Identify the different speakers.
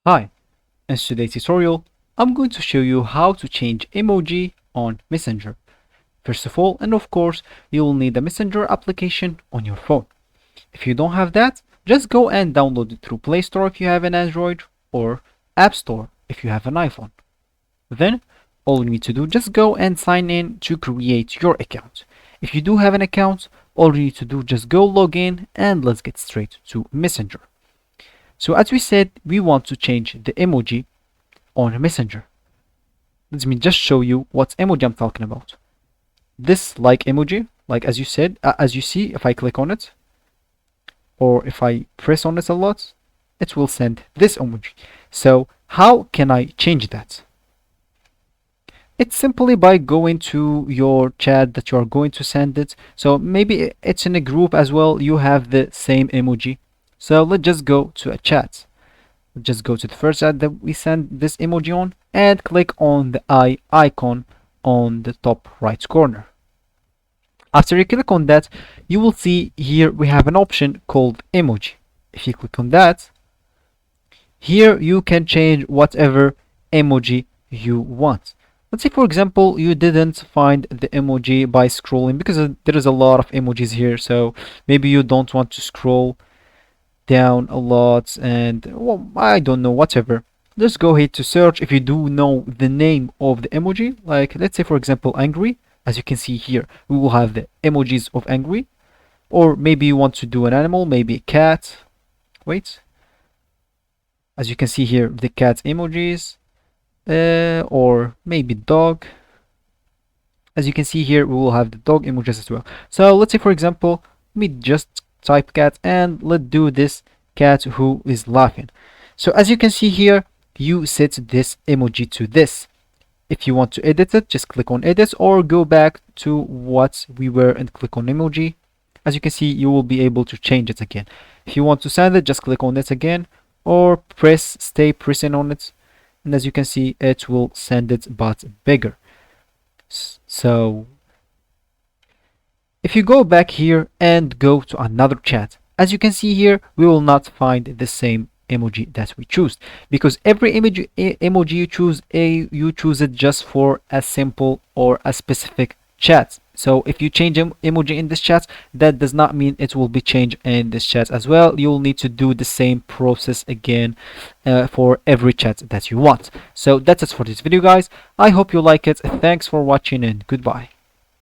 Speaker 1: Hi, in today's tutorial, I'm going to show you how to change emoji on Messenger. First of all, and of course, you will need the Messenger application on your phone. If you don't have that, just go and download it through Play Store if you have an Android or App Store if you have an iPhone. Then, all you need to do, just go and sign in to create your account. If you do have an account, all you need to do, just go log in and let's get straight to Messenger. So as we said, we want to change the emoji on Messenger. Let me just show you what emoji I'm talking about. This like emoji, like as you said, as you see, if I click on it, or if I press on it a lot, it will send this emoji. So how can I change that? It's simply by going to your chat that you are going to send it. So maybe it's in a group as well, you have the same emoji. So let's just go to a chat. Just go to the first chat that we send this emoji on and click on the eye icon on the top right corner. After you click on that, you will see here we have an option called emoji. If you click on that, here you can change whatever emoji you want. Let's say for example you didn't find the emoji by scrolling because there is a lot of emojis here, so maybe you don't want to scroll down a lot and well, I don't know, whatever. Just go ahead to search if you do know the name of the emoji, like let's say for example angry. As you can see here, we will have the emojis of angry, or maybe you want to do an animal, maybe a cat. Wait, as you can see here, the cat emojis, or maybe dog. As you can see here, we will have the dog emojis as well. So let's say for example, let me just type cat and let's do this cat who is laughing. So as you can see here, you set this emoji to this. If you want to edit it, just click on edit or go back to what we were and click on emoji. As you can see, you will be able to change it again. If you want to send it, just click on it again or stay pressing on it. And as you can see, it will send it but bigger. So if you go back here and go to another chat, as you can see here, we will not find the same emoji that we choose because every emoji you choose it just for a simple or a specific chat. So if you change emoji in this chat, that does not mean it will be changed in this chat as well. You'll need to do the same process again for every chat that you want. So that's it for this video, guys. I hope you like it. Thanks for watching and goodbye.